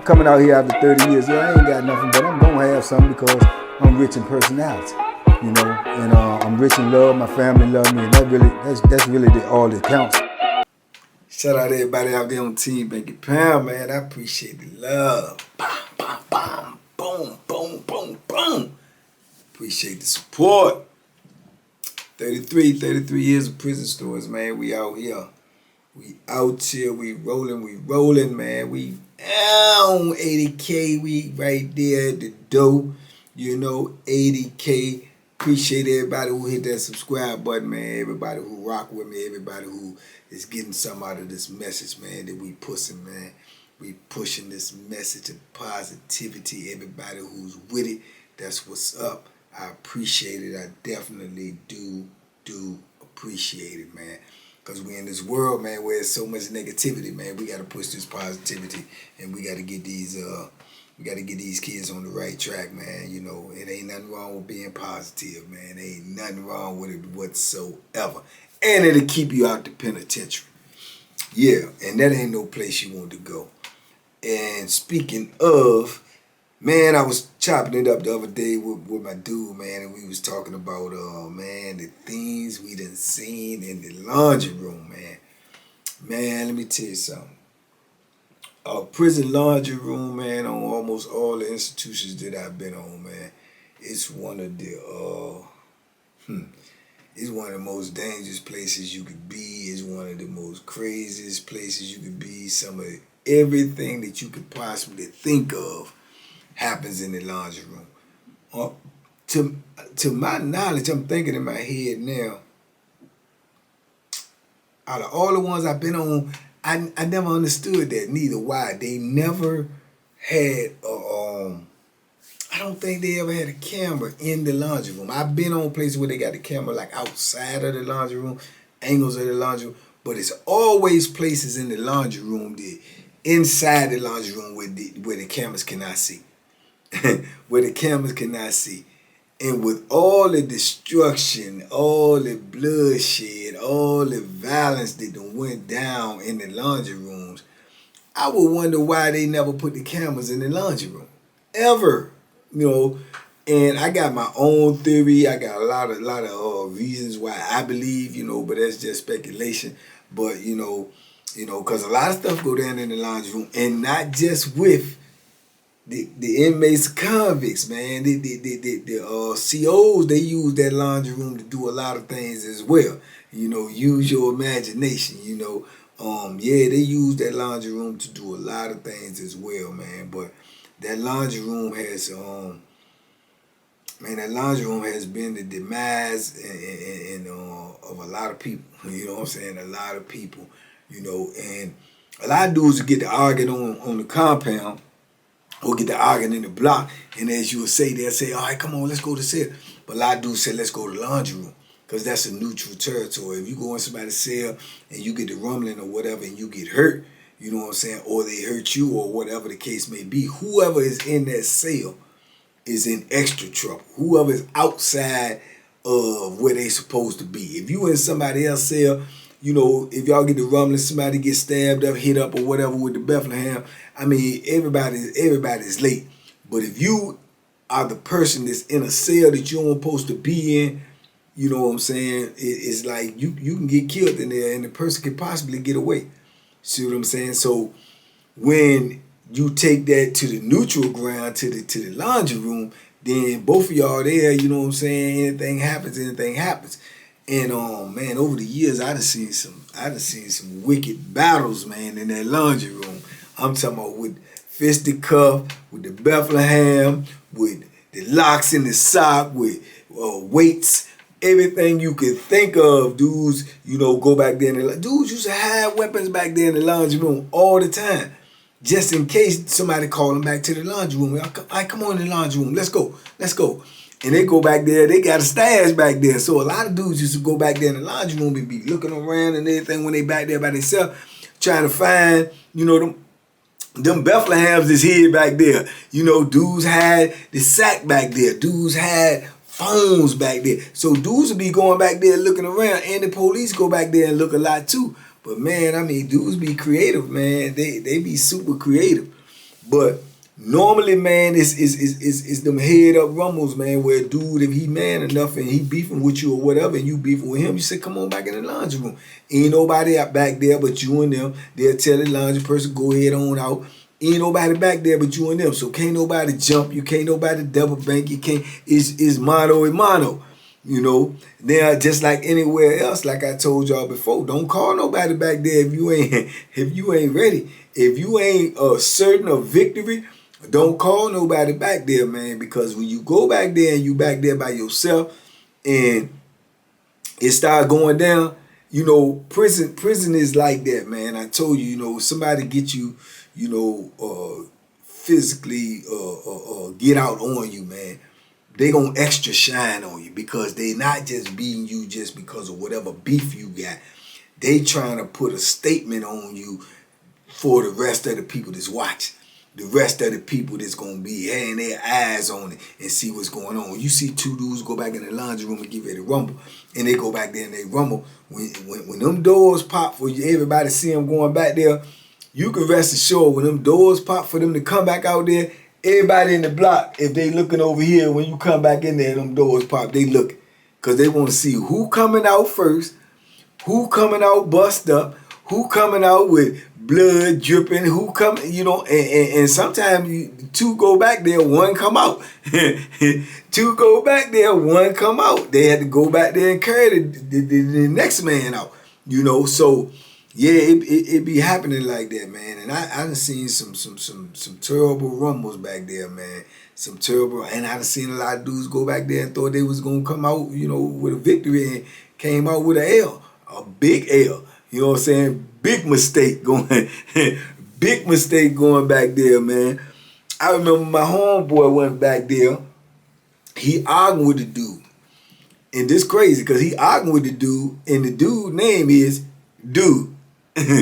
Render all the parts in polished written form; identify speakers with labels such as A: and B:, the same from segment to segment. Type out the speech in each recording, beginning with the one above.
A: coming out here after 30 years. Yeah, I ain't got nothing, but I'm gonna have something because I'm rich in personality, you know, and I'm rich in love. My family love me, and that's really all that counts. Shout out to everybody out there on Team Banky Pound, man. I appreciate the love. Bam, bam, bam, boom, boom, boom, boom. Appreciate the support. 33 years of prison stories, man. We out here. We out here. We rolling, man. We down 80K. We right there at the door. You know, 80K. Appreciate everybody who hit that subscribe button, man. Everybody who rock with me. Everybody who is getting something out of this message, man, that we pushing, man. We pushing this message of positivity. Everybody who's with it, that's what's up. I appreciate it. I definitely do appreciate it, man. Because we're in this world, man, where there's so much negativity, man. We got to push this positivity, and we got to get these kids on the right track, man. You know, it ain't nothing wrong with being positive, man. There ain't nothing wrong with it whatsoever. And it'll keep you out the penitentiary. Yeah, and that ain't no place you want to go. And speaking of, man, I was chopping it up the other day with my dude, man, and we was talking about, man, the things we done seen in the laundry room, man. Man, let me tell you something. Prison laundry room, man, on almost all the institutions that I've been on, man, it's one of the, it's one of the most dangerous places you could be. It's one of the most craziest places you could be. Some of everything that you could possibly think of happens in the laundry room. To my knowledge, I'm thinking in my head now, out of all the ones I've been on, I never understood that neither. Why? They never had I don't think they ever had a camera in the laundry room. I've been on places where they got the camera like outside of the laundry room, angles of the laundry room, but it's always places in the laundry room that inside the laundry room where the cameras cannot see. Where the cameras cannot see. And with all the destruction, all the bloodshed, all the violence that done went down in the laundry rooms, I would wonder why they never put the cameras in the laundry room. Ever. You know, and I got my own theory. I got a lot of reasons why I believe, you know, but that's just speculation. But, you know, because a lot of stuff go down in the laundry room, and not just with the inmates, convicts, man. The COs, they use that laundry room to do a lot of things as well. You know, use your imagination, you know. Yeah, they use that laundry room to do a lot of things as well, man. But that laundry room has, that laundry room has been the demise of a lot of people. You know what I'm saying? A lot of people, you know. And a lot of dudes get to arguing on the compound, or get to arguing in the block, and as you would say, they'll say, all right, come on, let's go to cell. But a lot of dudes say, let's go to the laundry room, because that's a neutral territory. If you go in somebody's cell and you get the rumbling or whatever and you get hurt, you know what I'm saying, or they hurt you or whatever the case may be, whoever is in that cell is in extra trouble. Whoever is outside of where they supposed to be. If you in somebody else's cell, you know, if y'all get the rumbling, somebody get stabbed up, hit up or whatever with the Bethlehem, I mean, everybody's late. But if you are the person that's in a cell that you aren't supposed to be in, you know what I'm saying, it's like you can get killed in there and the person could possibly get away. See what I'm saying? So when you take that to the neutral ground, to the laundry room, then both of y'all there, you know what I'm saying, anything happens. And man, over the years I done seen some wicked battles, man, in that laundry room. I'm talking about with fisticuff, with the Bethlehem, with the locks in the sock, with weights, everything you could think of. Dudes, you know, go back there and dudes used to have weapons back there in the laundry room all the time, just in case somebody called them back to the laundry room. I come on in the laundry room, let's go. And they go back there, they got a stash back there. So a lot of dudes used to go back there in the laundry room and be looking around and everything when they back there by themselves, trying to find, you know, them Bethlehems is hid back there. You know, dudes had the sack back there. Dudes had phones back there. So dudes would be going back there looking around, and the police go back there and look a lot too. But man, I mean, dudes be creative, man. They be super creative. But normally, man, it's them head up rumbles, man, where a dude, if he man enough and he beefing with you or whatever, and you beefing with him, you say, come on back in the laundry room. Ain't nobody out back there but you and them. They'll tell the laundry person, go ahead on out. Ain't nobody back there but you and them. So can't nobody jump. You can't nobody double bank. You can't, it's mano a mano. You know, now just like anywhere else, like I told y'all before, don't call nobody back there if you ain't ready. If you ain't certain of victory, don't call nobody back there, man. Because when you go back there and you back there by yourself, and it starts going down, you know, prison is like that, man. I told you, you know, somebody get you, you know, physically get out on you, man. They gonna extra shine on you because they not just beating you just because of whatever beef you got. They trying to put a statement on you for the rest of the people that's watching. The rest of the people that's gonna be having their eyes on it and see what's going on. You see two dudes go back in the laundry room and get ready to rumble, and they go back there and they rumble. When them doors pop for you, everybody see them going back there, you can rest assured when them doors pop for them to come back out there, everybody in the block, if they looking over here, when you come back in there, them doors pop, they looking. Because they want to see who coming out first, who coming out bust up, who coming out with blood dripping, who coming, you know, and sometimes two go back there, one come out. Two go back there, one come out. They had to go back there and carry the next man out, you know, so yeah, it be happening like that, man. And I done seen some terrible rumbles back there, man. Some terrible, and I done seen a lot of dudes go back there and thought they was gonna come out, you know, with a victory and came out with a L, a big L. You know what I'm saying? Big mistake going, big mistake going back there, man. I remember my homeboy went back there. He arguing with the dude, and this crazy because he arguing with the dude, and the dude name is Dude. That's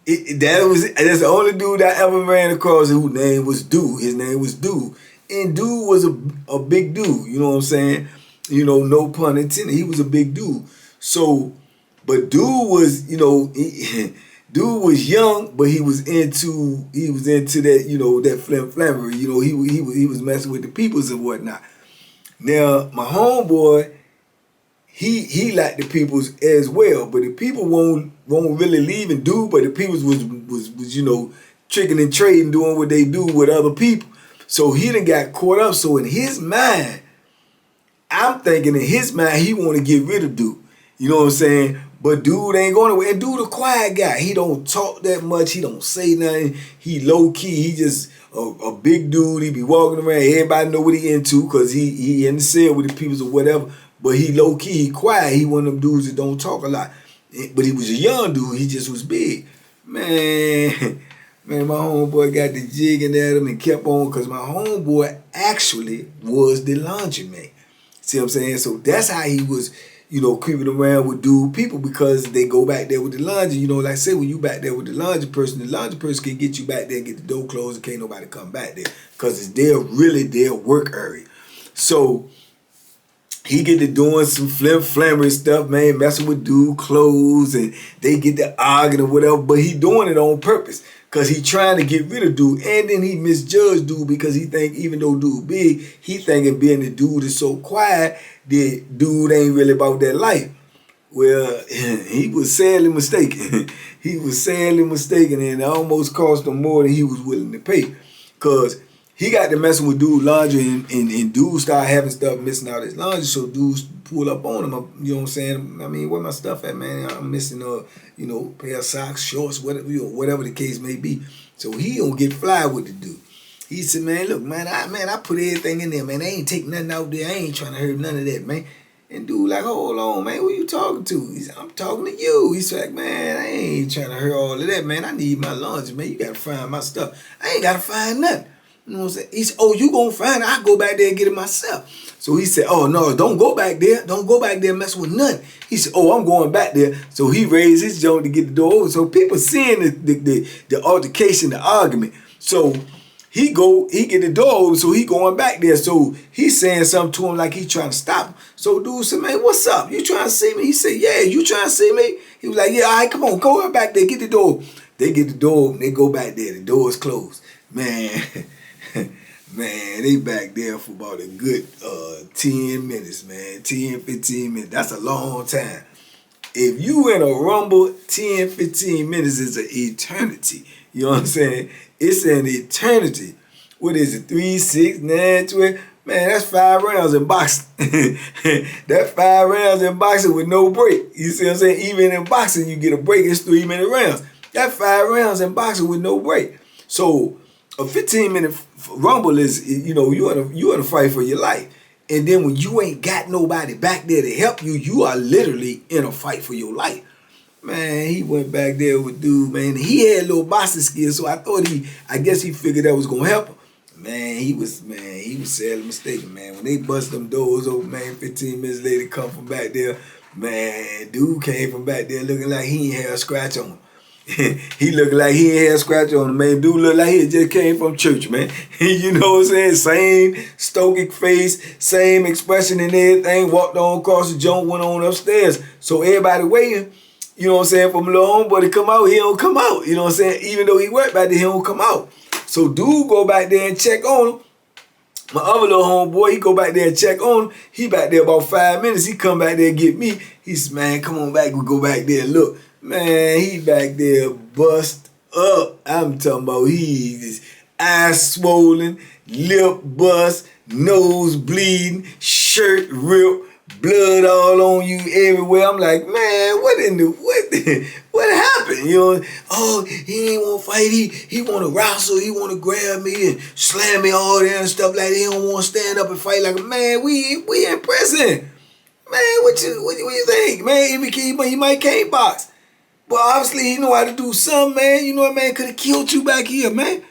A: the only dude I ever ran across whose name was Dude. His name was Dude. And Dude was a big dude, you know what I'm saying? You know, no pun intended. He was a big dude. So, but Dude was, you know, Dude was young, but he was into that, you know, that flammery. You know, he was messing with the peoples and whatnot. Now, my homeboy, he liked the peoples as well, but the people won't really leave and do, but the peoples was you know, tricking and trading, doing what they do with other people. So he done got caught up. So in his mind, I'm thinking in his mind, he want to get rid of Dude. You know what I'm saying? But Dude ain't going away. And Dude a quiet guy. He don't talk that much. He don't say nothing. He low key. He just a big dude. He be walking around. Everybody know what he into because he in the cell with the peoples or whatever. But he low key, he quiet. He one of them dudes that don't talk a lot. But he was a young dude. He just was big. Man, my homeboy got the jigging at him and kept on because my homeboy actually was the laundryman. See what I'm saying? So that's how he was, you know, creeping around with Dude people because they go back there with the laundry. You know, like I said, when you back there with the laundry person can get you back there and get the door closed and can't nobody come back there because it's really their work area. So he get to doing some flammery stuff, man, messing with Dude clothes, and they get to arguing or whatever, but he doing it on purpose because he trying to get rid of Dude, and then he misjudged Dude because he think even though Dude big, he thinking being the dude is so quiet that Dude ain't really about that life. Well, he was sadly mistaken. He was sadly mistaken, and it almost cost him more than he was willing to pay because he got to messing with Dude laundry and Dude started having stuff missing out his laundry, so Dude pull up on him. You know what I'm saying? I mean, where my stuff at, man? I'm missing you know, pair of socks, shorts, whatever, you know, whatever the case may be. So he don't get fly with the dude. He said, man, look, man, I put everything in there, man. I ain't take nothing out there. I ain't trying to hurt none of that, man. And Dude like, hold on, man, who you talking to? He said, I'm talking to you. He's like, man, I ain't trying to hurt all of that, man. I need my laundry, man. You got to find my stuff. I ain't got to find nothing. You know what I'm saying? He said, oh, you gonna find it? I'll go back there and get it myself. So he said, oh, no, don't go back there. Don't go back there messing with nothing. He said, oh, I'm going back there. So he raised his joint to get the door open. So people seeing the altercation, the argument. So he get the door open, so he going back there. So he's saying something to him like he trying to stop him. So Dude said, man, what's up? You trying to see me? He said, yeah, you trying to see me? He was like, yeah, all right, come on, go back there, get the door. They get the door open, they go back there. The door is closed. Man, man, they back there for about a good 10 minutes, man. 10, 15 minutes. That's a long time. If you in a rumble, 10, 15 minutes is an eternity. You know what I'm saying? It's an eternity. What is it? 3, 6, 9, 12? Man, that's 5 rounds in boxing. That's 5 rounds in boxing with no break. You see what I'm saying? Even in boxing, you get a break. It's 3-minute rounds. That's 5 rounds in boxing with no break. So a 15-minute rumble is, you know, you in a fight for your life. And then when you ain't got nobody back there to help you, you are literally in a fight for your life. Man, he went back there with dude, man. He had little boxing skills, so I guess he figured that was gonna help him. Man, he was sadly mistaken, man. When they bust them doors open, man, 15 minutes later come from back there, man, dude came from back there looking like he ain't had a scratch on him. He looked like he ain't had a scratch on him, man. Dude looked like he just came from church, man. You know what I'm saying? Same stoic face, same expression and everything. Walked on across the joint, went on upstairs. So everybody waiting, you know what I'm saying, for my little homeboy to come out. He don't come out, you know what I'm saying? Even though he worked back there, he don't come out. So dude go back there and check on him. My other little homeboy, he go back there and check on him. He back there about 5 minutes. He come back there and get me. He said, man, come on back. We go back there and look. Man, he back there bust up. I'm talking about he's eyes swollen, lip bust, nose bleeding, shirt ripped, blood all on you everywhere. I'm like, man, what happened? You know, oh, he ain't want to fight. He want to wrestle. He want to grab me and slam me all there and stuff like that. He don't want to stand up and fight like a man. We in prison. Man, what you think? Man, he might can't box. But obviously he know how to do something, man. You know what, man? Could have killed you back here, man.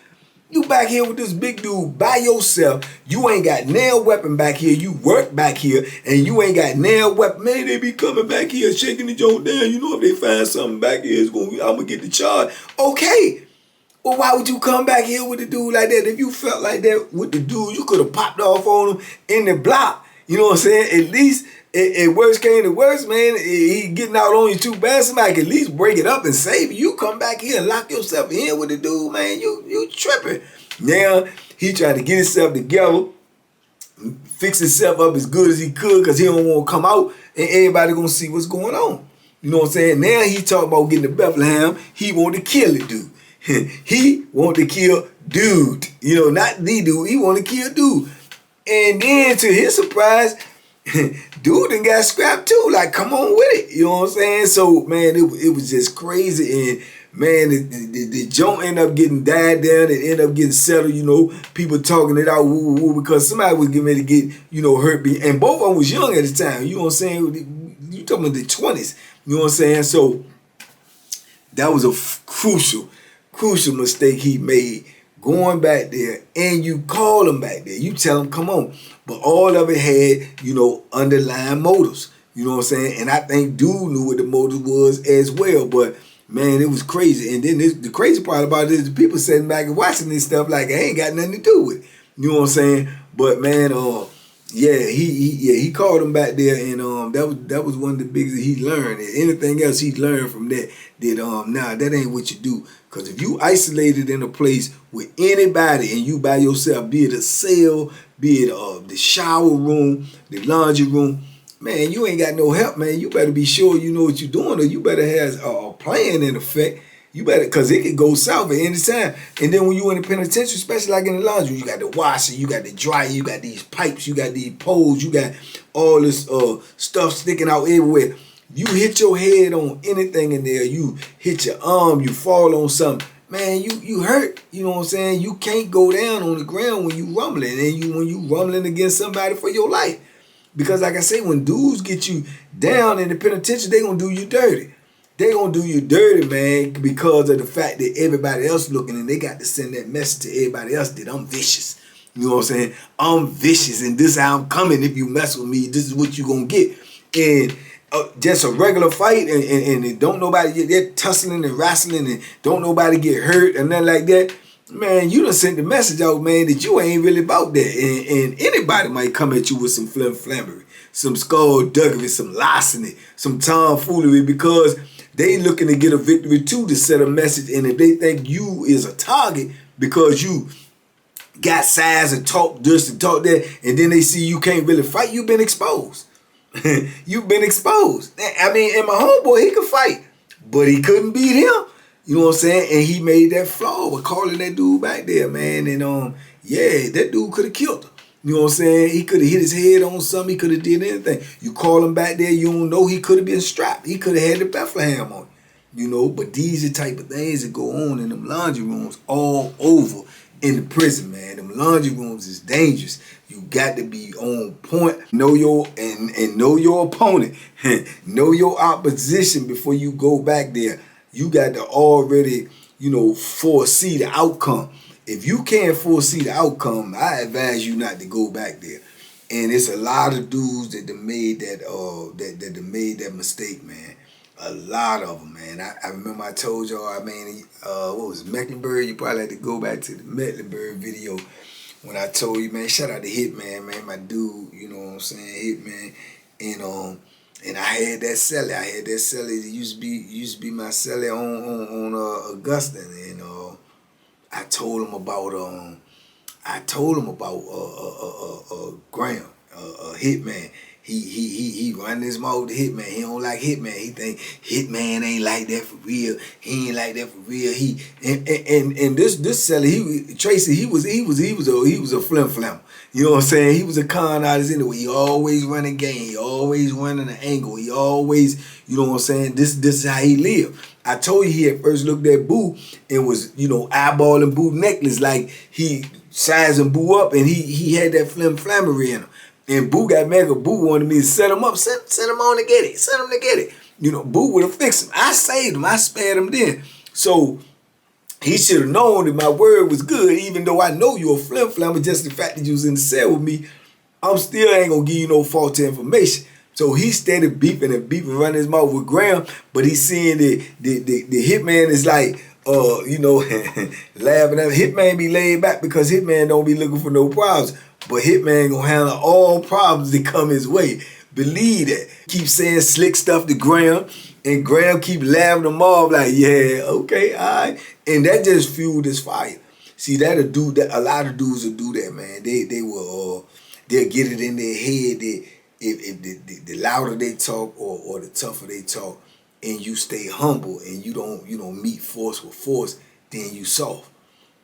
A: You back here with this big dude by yourself. You ain't got nail weapon back here. You work back here, and you ain't got nail weapon. Man, they be coming back here, shaking the joint down. You know if they find something back here, I'm going to get the charge. Okay. Well, why would you come back here with a dude like that? If you felt like that with the dude, you could have popped off on him in the block. You know what I'm saying? At least, if worst came to worst, man, he getting out on you too bad, somebody can at least break it up and save you. You come back here and lock yourself in with the dude, man, you tripping. Now, he tried to get himself together, fix himself up as good as he could because he don't want to come out and everybody going to see what's going on. You know what I'm saying? Now he talking about getting to Bethlehem. He want to kill the dude. He want to kill dude. You know, not the dude. He want to kill dude. And then to his surprise, dude done got scrapped too. Like, come on with it. You know what I'm saying? So, man, it was just crazy. And, man, the joint ended up getting died down. It ended up getting settled, you know. People talking it out, woo, woo, because somebody was getting ready to get, you know, hurt. And both of them was young at the time. You know what I'm saying? You talking about the 20s. You know what I'm saying? So, that was a crucial mistake he made. Going back there, and you call him back there. You tell him, come on. But all of it had, you know, underlying motives. You know what I'm saying? And I think dude knew what the motive was as well. But, man, it was crazy. And then the crazy part about it is the people sitting back and watching this stuff like it ain't got nothing to do with it. You know what I'm saying? But, man, yeah, he called him back there, and that was one of the biggest he learned. And anything else he learned from that nah, that ain't what you do. Because if you isolated in a place with anybody and you by yourself, be it a cell, be it the shower room, the laundry room, man, you ain't got no help, man. You better be sure you know what you're doing, or you better have a plan in effect. You better, because it could go south at any time. And then when you in the penitentiary, especially like in the laundry, you got the washer, you got the dryer, you got these pipes, you got these poles, you got all this stuff sticking out everywhere. You hit your head on anything in there, you hit your arm, you fall on something, man, you hurt. You know what I'm saying? You can't go down on the ground when you rumbling, and when you rumbling against somebody for your life. Because like I say, when dudes get you down in the penitentiary, they gonna do you dirty. They gonna do you dirty, man, because of the fact that everybody else looking, and they got to send that message to everybody else that I'm vicious. You know what I'm saying? I'm vicious, and this is how I'm coming. If you mess with me, this is what you gonna get. And just a regular fight, and don't nobody get tussling and wrestling, and don't nobody get hurt and nothing like that. Man, you done sent the message out, man, that you ain't really about that. And anybody might come at you with some flambery, some skullduggery, some larceny, some tomfoolery, because they looking to get a victory too, to set a message. And if they think you is a target, because you got size and talk this and talk that, and then they see you can't really fight. You've been exposed. You've been exposed. I mean, and my homeboy, he could fight, but he couldn't beat him. You know what I'm saying? And he made that flaw with calling that dude back there, man. And yeah, that dude could have killed him. You know what I'm saying? He could have hit his head on something. He could have did anything. You call him back there, you don't know. He could have been strapped. He could have had the Bethlehem on. You know, but these are the type of things that go on in them laundry rooms all over in the prison, man. Them laundry rooms is dangerous. You got to be on point. Know your and know your opponent. Know your opposition before you go back there. You got to already, you know, foresee the outcome. If you can't foresee the outcome, I advise you not to go back there. And it's a lot of dudes that made that made that mistake, man. A lot of them, man. I remember I told y'all, what was it, Mecklenburg? You probably had to go back to the Mecklenburg video when I told you, man, shout out to Hitman, man, my dude, you know what I'm saying, Hitman. And I had that celly. That used to be my celly on Augusta. And I told him about Graham, Hitman. He running his mouth to Hitman. He don't like Hitman. He think Hitman ain't like that for real. He ain't like that for real. And this seller, Tracy, he was a flim. You know what I'm saying? He was a con artist anyway. He always running game. He always running an angle. He always, you know what I'm saying? This is how he lived. I told you he had first looked at Boo and was, you know, eyeballing Boo necklace like he sizing Boo up, and he had that flammery in him. And Boo got mad because Boo wanted me to set him up. Send him on to get it. Send him to get it. You know, Boo would have fixed him. I saved him. I spared him then. So he should have known that my word was good, even though I know you're a flim-flammer. Just the fact that you was in the cell with me, I'm still ain't going to give you no faulty information. So he steady beeping, running his mouth with Graham, but he's seeing the Hitman is like, you know, laughing at him. Hitman be laid back because Hitman don't be looking for no problems. But Hitman gonna handle all problems that come his way. Believe that. Keep saying slick stuff to Graham, and Graham keep laughing him off like, yeah, okay, all right. And that just fueled his fire. See, that'll do that. A lot of dudes will do that, man. They'll get it in their head that if the louder they talk or the tougher they talk, and you stay humble and you don't meet force with force, then you soft.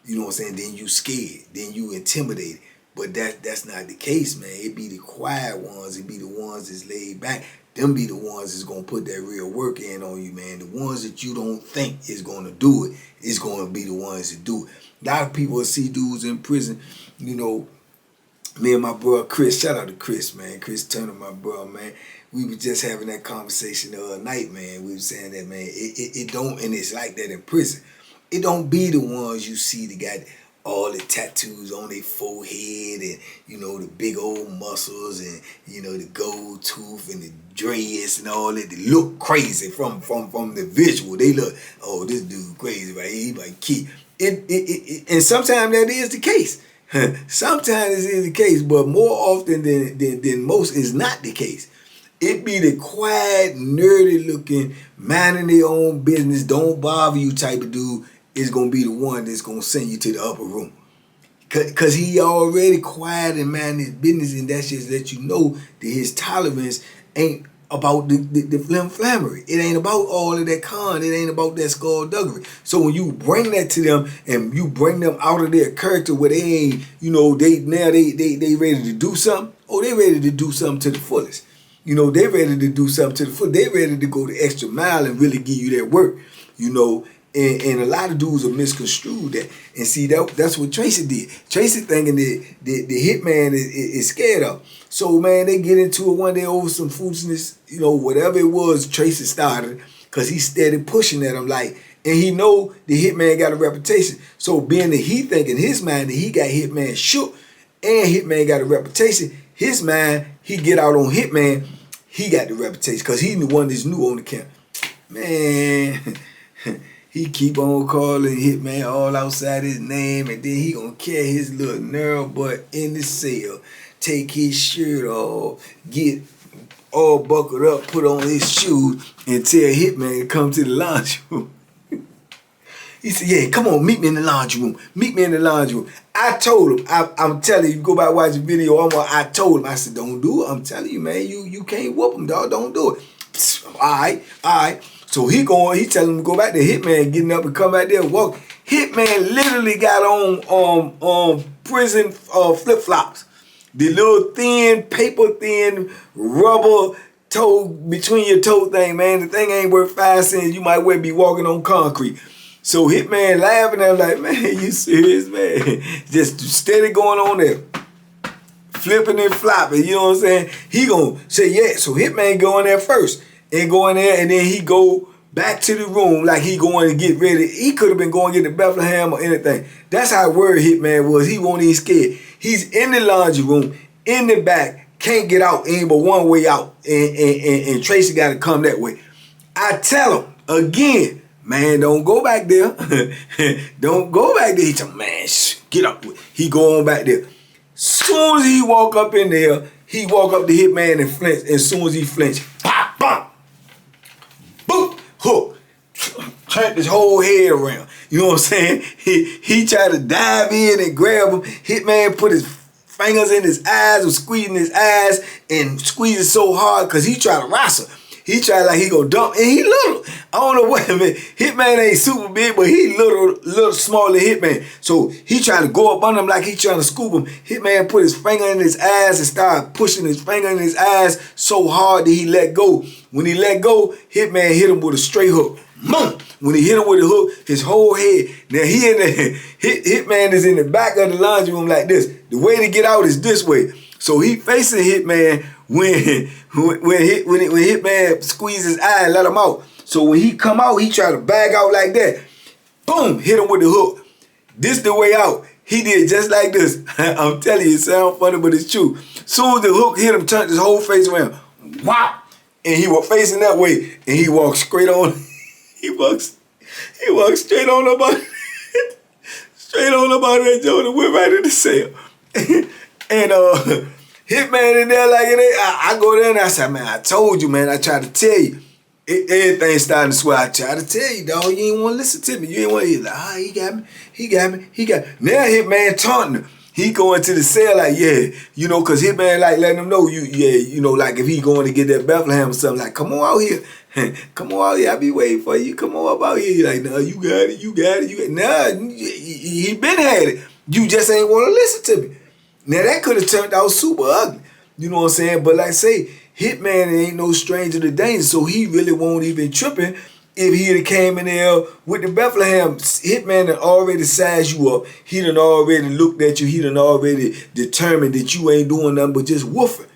A: You know what I'm saying? Then you scared. Then you intimidated. But that's not the case, man. It be the quiet ones. It be the ones that's laid back. Them be the ones that's going to put that real work in on you, man. The ones that you don't think is going to do it is going to be the ones that do it. A lot of people see dudes in prison, you know. Me and my brother Chris, shout out to Chris, man. Chris Turner, my brother, man. We were just having that conversation the other night, man. We were saying that, man, it don't, and it's like that in prison. It don't be the ones you see that got all the tattoos on their forehead and, you know, the big old muscles and, you know, the gold tooth and the dreads and all that. They look crazy from the visual. They look, oh, this dude crazy, right? He might keep it. And sometimes that is the case. Sometimes it is the case, but more often than most is not the case. It be the quiet, nerdy looking, minding their own business, don't bother you type of dude is going to be the one that's going to send you to the upper room. Because he already quiet and minding his business, and that just let you know that his tolerance ain't about the flammery. It ain't about all of that con. It ain't about that skullduggery. So when you bring that to them and you bring them out of their character where they ain't, you know, they ready to do something. Oh, they ready to do something to the fullest. You know, they ready to do something to the fullest. They ready to go the extra mile and really give you that work, you know. And a lot of dudes are misconstrued that. And see, that's what Tracy did. Tracy thinking that the Hitman is scared of. So, man, they get into it one day over some foolishness, you know, whatever it was Tracy started, because he steady pushing at him like, and he know the Hitman got a reputation. So being that he think in his mind that he got Hitman shook and Hitman got a reputation, his mind, he get out on Hitman, he got the reputation because he the one that's new on the camp. Man, he keep on calling Hitman all outside his name, and then he gonna carry his little nerve butt in the cell, take his shirt off, get all buckled up, put on his shoes, and tell Hitman to come to the lounge room. He said, yeah, come on, meet me in the laundry room. Meet me in the laundry room. I told him, I'm telling you, go back and watch the video. I told him, I said, don't do it. I'm telling you, man, you can't whoop him, dog. Don't do it. All right. So he telling him to go back there. Hitman getting up and come back there and walk. Hitman literally got on prison flip-flops. The little thin, paper thin, rubber toe between your toe thing, man. The thing ain't worth 5 cents. You might well be walking on concrete. So Hitman laughing at him like, man, you serious, man? Just steady going on there. Flipping and flopping, you know what I'm saying? He gonna say, yeah. So Hitman go in there first. And go in there and then he go back to the room like he going to get ready. He could have been going to get the Bethlehem or anything. That's how worried Hitman was. He wasn't even scared. He's in the laundry room, in the back, can't get out, ain't but one way out. And Tracy got to come that way. I tell him, again, man, don't go back there. Don't go back there. He tell me, man, get up. He go on back there. Soon as he walk up in there, he walk up to Hitman and flinch. And soon as he flinch, pop, bump, boop, hook. Turned his whole head around. You know what I'm saying? He tried to dive in and grab him. Hitman put his fingers in his eyes, was squeezing his eyes and squeezing so hard because he tried to wrestle. He tried like he gonna dump, and he little. I don't know what, man. Hitman ain't super big, but he little smaller Hitman. So he tried to go up on him like he trying to scoop him. Hitman put his finger in his eyes and started pushing his finger in his eyes so hard that he let go. When he let go, Hitman hit him with a straight hook. Boom! When he hit him with a hook, his whole head. Now he in the Hitman is in the back of the laundry room like this. The way to get out is this way. So he facing Hitman when Hitman squeezes his eye and let him out. So when he come out, he try to bag out like that. Boom! Hit him with the hook. This the way out. He did just like this. I'm telling you, it sounds funny, but it's true. Soon as the hook hit him, turned his whole face around. Wow! And he was facing that way, and he walked straight on. He walks straight on about straight on about that joint and went right in the cell. And Hitman in there like it ain't. I go there and I said, man, I told you, man. I tried to tell you. Everything starting to swear. I tried to tell you, dog. You ain't want to listen to me. You ain't want to hear like, he got me. Now Hitman taunting him. He going to the cell like, yeah, you know, because Hitman like letting him know, you know, like if he going to get that Bethlehem or something, like, come on out here. Come on out here. I be waiting for you. Come on up out here. He like, no, you got it. Nah, he been had it. You just ain't want to listen to me. Now, that could have turned out super ugly. You know what I'm saying? But like I say, Hitman ain't no stranger to danger, so he really won't even tripping if he had came in there with the Bethlehem. Hitman done already sized you up. He done already looked at you. He done already determined that you ain't doing nothing but just woofing.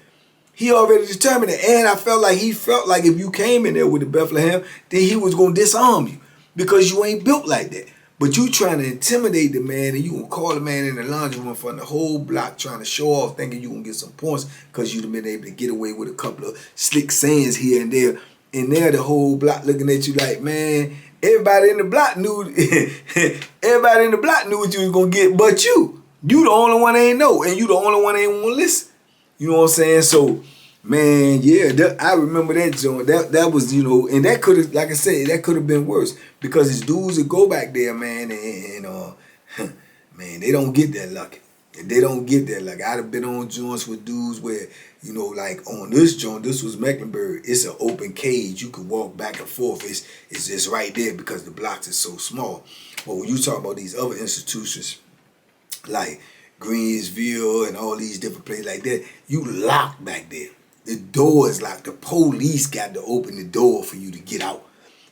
A: He already determined it. And I felt like if you came in there with the Bethlehem, then he was going to disarm you because you ain't built like that. But you trying to intimidate the man, and you gonna call the man in the laundry room from the whole block trying to show off, thinking you gonna get some points because you've been able to get away with a couple of slick sayings here and there. And there the whole block looking at you like, man, everybody in the block knew what you was gonna get, but you. You the only one ain't know, and you the only one ain't want to listen. You know what I'm saying? So, man, yeah, I remember that joint. That was, you know, and that could have, like I said, that could have been worse because it's dudes that go back there, man, and man, they don't get that lucky. They don't get that lucky. I'd have been on joints with dudes where, you know, like on this joint, this was Mecklenburg. It's an open cage. You could walk back and forth. It's just right there because the blocks is so small. But when you talk about these other institutions, like Greensville and all these different places like that, you locked back there. The door is locked. The police got to open the door for you to get out.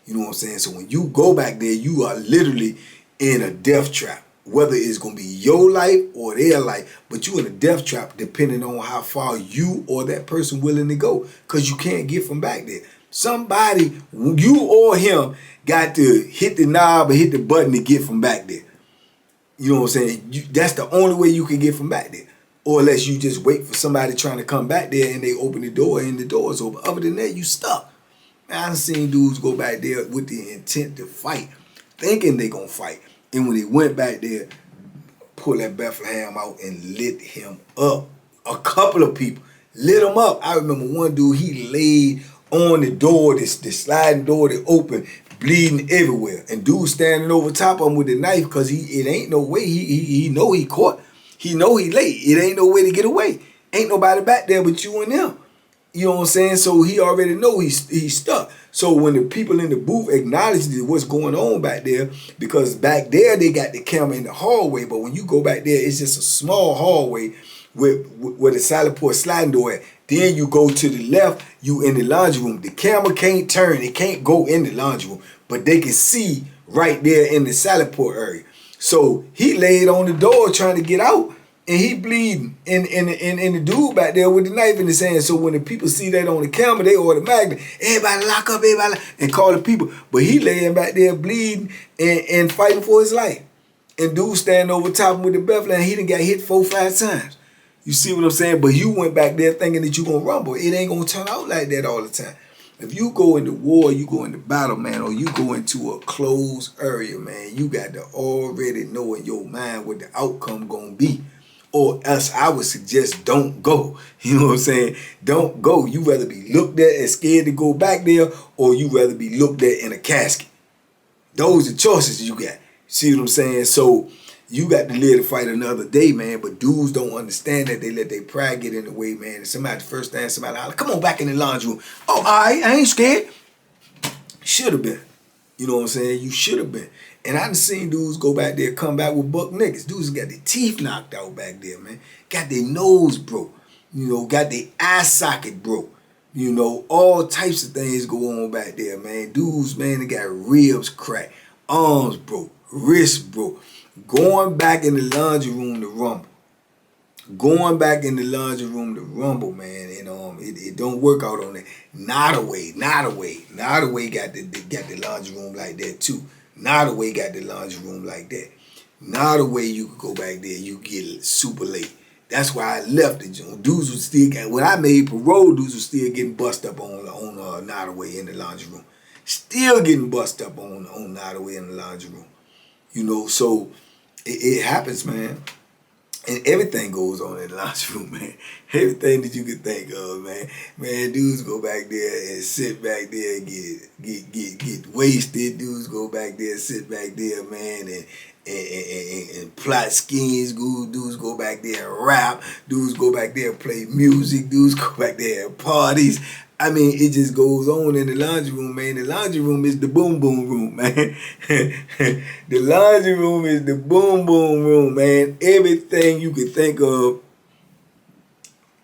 A: You know what I'm saying? So when you go back there, you are literally in a death trap. Whether it's going to be your life or their life, but you in a death trap depending on how far you or that person willing to go because you can't get from back there. Somebody, you or him, got to hit the knob or hit the button to get from back there. You know what I'm saying? That's the only way you can get from back there. Or unless you just wait for somebody trying to come back there and they open the door and the door is open. Other than that, you stuck. I've seen dudes go back there with the intent to fight, thinking they going to fight. And when they went back there, pull that Bethlehem out and lit him up. A couple of people lit him up. I remember one dude, he laid on the door, this sliding door that opened, bleeding everywhere. And dude standing over top of him with the knife because it ain't no way. He know he caught. He know he late. It ain't no way to get away. Ain't nobody back there but you and them. You know what I'm saying? So he already know he's stuck. So when the people in the booth acknowledge what's going on back there, because back there they got the camera in the hallway, but when you go back there, it's just a small hallway where the silent port sliding door at. Then you go to the left, you in the laundry room. The camera can't turn, it can't go in the laundry room, but they can see right there in the silent port area. So he laid on the door trying to get out, and he bleeding, and the dude back there with the knife in his hand. So when the people see that on the camera, they automatically, everybody lock up, and call the people. But he laying back there bleeding and fighting for his life. And dude standing over top of him with the Bethlehem, he done got hit 4-5 times. You see what I'm saying? But you went back there thinking that you gonna rumble. It ain't gonna turn out like that all the time. If you go into war, you go into battle, man, or you go into a closed area, man, you got to already know in your mind what the outcome gonna be. Or else I would suggest don't go. You know what I'm saying? Don't go. You rather be looked at and scared to go back there, or you rather be looked at in a casket. Those are choices you got. See what I'm saying? So you got to live to fight another day, man. But dudes don't understand that. They let their pride get in the way, man. And somebody, the first thing somebody holler, come on back in the laundry room. Oh, all right, I ain't scared. Should have been. You know what I'm saying? You should have been. And I done seen dudes go back there, come back with buck niggas. Dudes got their teeth knocked out back there, man. Got their nose broke. You know, got their eye socket broke. You know, all types of things go on back there, man. Dudes, man, they got ribs cracked, arms broke, wrists broke. Going back in the laundry room to rumble. Going back in the laundry room to rumble, man, and it don't work out on that. Not a way got the laundry room like that too. Not a way got the laundry room like that. Not a way you could go back there. You get super late. That's why I left it. Dudes was still when I made parole, dudes was still getting bust up on not a way in the laundry room. Still getting bust up on not a way in the laundry room. You know, so it happens, man. And everything goes on in the laundry room, man. Everything that you can think of, man. Man, dudes go back there and sit back there and get wasted. Dudes go back there and sit back there, man, and plot schemes. Dudes go back there and rap. Dudes go back there and play music. Dudes go back there and parties. I mean, it just goes on in the laundry room, man. The laundry room is the boom boom room, man. The laundry room is the boom boom room, man. Everything you could think of,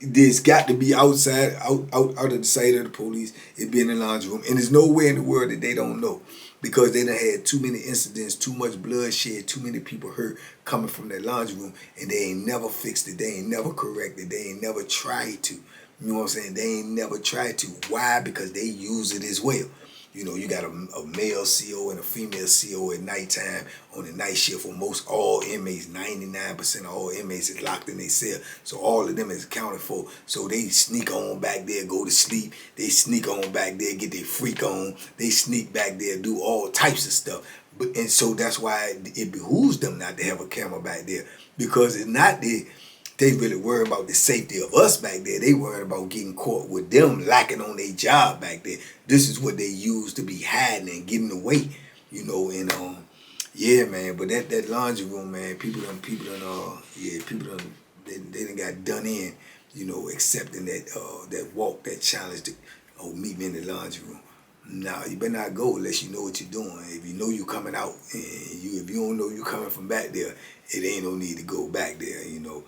A: there's got to be outside, out of the sight of the police. It be in the laundry room. And there's nowhere in the world that they don't know. Because they done had too many incidents, too much bloodshed, too many people hurt coming from that laundry room. And they ain't never fixed it. They ain't never corrected. They ain't never tried to. You know what I'm saying? They ain't never tried to. Why? Because they use it as well. You know, you got a male CO and a female CO at nighttime on the night shift. For most all inmates, 99% of all inmates is locked in their cell. So all of them is accounted for. So they sneak on back there, go to sleep. They sneak on back there, get their freak on. They sneak back there, do all types of stuff. And so that's why it behooves them not to have a camera back there. Because it's not they really worry about the safety of us back there. They worried about getting caught with them lacking on their job back there. This is what they use to be hiding and getting away, you know. And yeah, man. But that laundry room, man, people done got done in, you know, accepting that walk, that challenge to meet me in the laundry room. Nah, you better not go unless you know what you're doing. If you know you're coming out, and if you don't know you're coming from back there, it ain't no need to go back there, you know.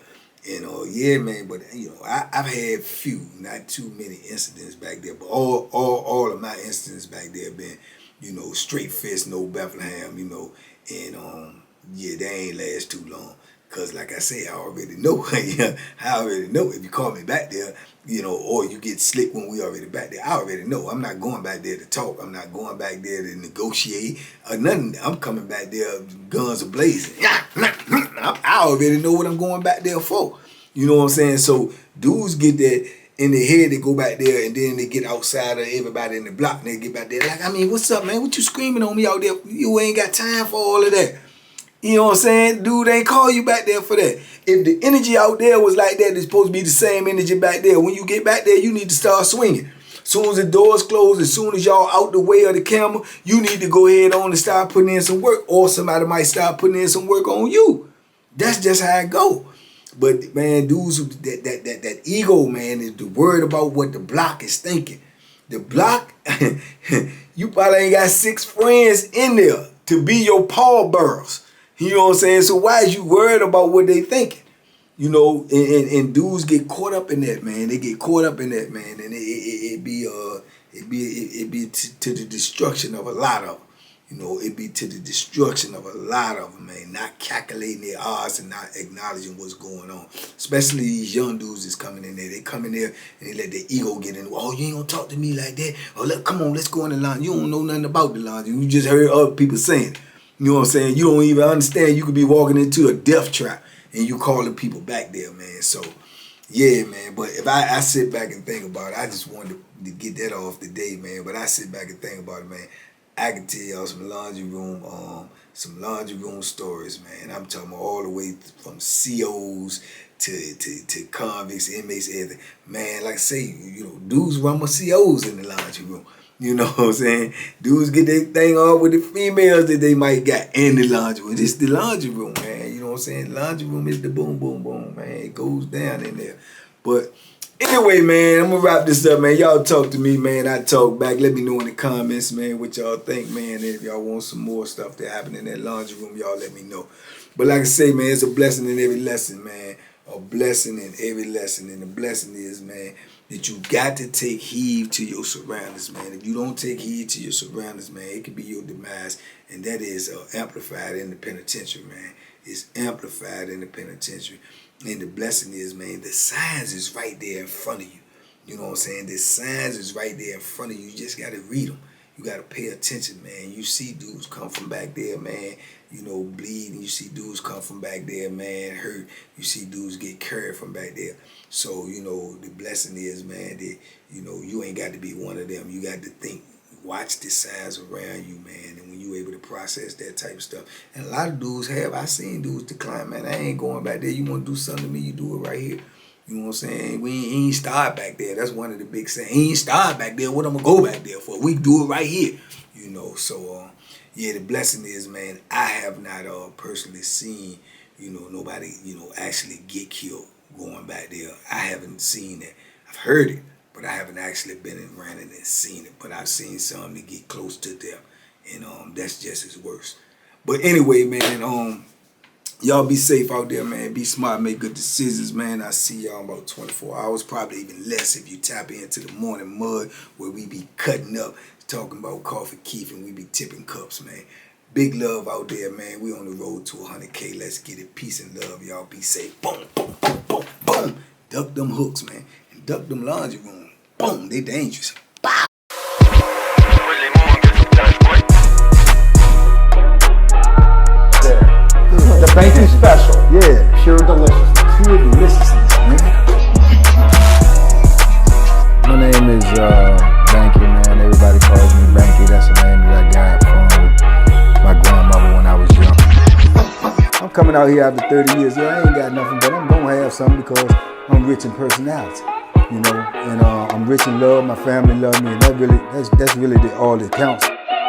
A: And yeah, man, but you know, I've had few, not too many incidents back there, but all of my incidents back there been, you know, straight fist, no Bethlehem, you know, and yeah, they ain't last too long. Cause like I say, I already know. I already know if you call me back there, you know, or you get slick when we already back there. I already know. I'm not going back there to talk. I'm not going back there to negotiate or nothing. I'm coming back there, guns a-blazing. I already know what I'm going back there for. You know what I'm saying? So dudes get that in their head, they go back there and then they get outside of everybody in the block and they get back there. Like, I mean, what's up, man? What you screaming on me out there? You ain't got time for all of that. You know what I'm saying? Dude ain't call you back there for that. If the energy out there was like that, it's supposed to be the same energy back there. When you get back there, you need to start swinging. Soon as the doors close, as soon as y'all out the way of the camera, you need to go ahead on and start putting in some work, or somebody might start putting in some work on you. That's just how it go. But man, dudes who that ego, man, is the word about what the block is thinking. The block, you probably ain't got 6 friends in there to be your pallbearers. You know what I'm saying? So why is you worried about what they thinking? You know, and dudes get caught up in that, man. They get caught up in that, man, and it be to the destruction of a lot of them. You know, it be to the destruction of a lot of them, man. Not calculating their odds and not acknowledging what's going on. Especially these young dudes that's coming in there. They come in there and they let their ego get in. Oh, you ain't gonna talk to me like that. Oh, look, come on, let's go in the lounge. You don't know nothing about the lounge. You just heard other people saying it. You know what I'm saying? You don't even understand. You could be walking into a death trap and you calling people back there, man. So, yeah, man. But if I sit back and think about it, I just wanted to get that off today, man. But I sit back and think about it, man. I can tell y'all some laundry room stories, man. I'm talking about all the way from COs to convicts, inmates, everything. Man, like I say, you know, dudes run my COs in the laundry room. You know what I'm saying? Dudes get their thing on with the females that they might got in the laundry room. It's the laundry room, man. You know what I'm saying? Laundry room is the boom, boom, boom, man. It goes down in there. But anyway, man, I'm going to wrap this up, man. Y'all talk to me, man. I talk back. Let me know in the comments, man, what y'all think, man. And if y'all want some more stuff that happen in that laundry room, y'all let me know. But like I say, man, it's a blessing in every lesson, man. A blessing in every lesson. And the blessing is, man, that you got to take heed to your surroundings, man. If you don't take heed to your surroundings, man, it could be your demise. And that is amplified in the penitentiary, man. It's amplified in the penitentiary. And the blessing is, man, the signs is right there in front of you. You know what I'm saying? The signs is right there in front of you. You just got to read them. You got to pay attention, man. You see dudes come from back there, man, you know, bleeding. You see dudes come from back there, man, hurt. You see dudes get carried from back there. So, you know, the blessing is, man, that, you know, you ain't got to be one of them. You got to think. Watch the signs around you, man, and when you able to process that type of stuff. And a lot of dudes have. I seen dudes decline, man. I ain't going back there. You want to do something to me, you do it right here. You know what I'm saying? We ain't start back there. That's one of the big sayings. He ain't start back there. What I'm going to go back there for? We do it right here. You know, so, yeah, the blessing is, man, I have not personally seen, you know, nobody, you know, actually get killed going back there. I haven't seen that. I've heard it. But I haven't actually been around it and seen it. But I've seen some that get close to death. And that's just as worse. But anyway, man, y'all be safe out there, man. Be smart, make good decisions, man. I see y'all in about 24 hours, probably even less if you tap into the morning mud where we be cutting up, talking about Coffee Keith, and we be tipping cups, man. Big love out there, man. We on the road to 100K. Let's get it. Peace and love. Y'all be safe. Boom, boom, boom, boom, boom. Duck them hooks, man. And duck them laundry rooms. Boom, they dangerous. Bow.
B: The banking special.
A: Yeah.
B: Pure deliciousness.
A: Pure deliciousness, man.
C: My name is Banky, man. Everybody calls me Banky. That's the name that I got from my grandmother when I was young. I'm coming out here after 30 years. Yeah, I ain't got nothing, but I'm gonna have something because I'm rich in personality. You know, and I'm rich in love. My family love me, and that's really all that counts.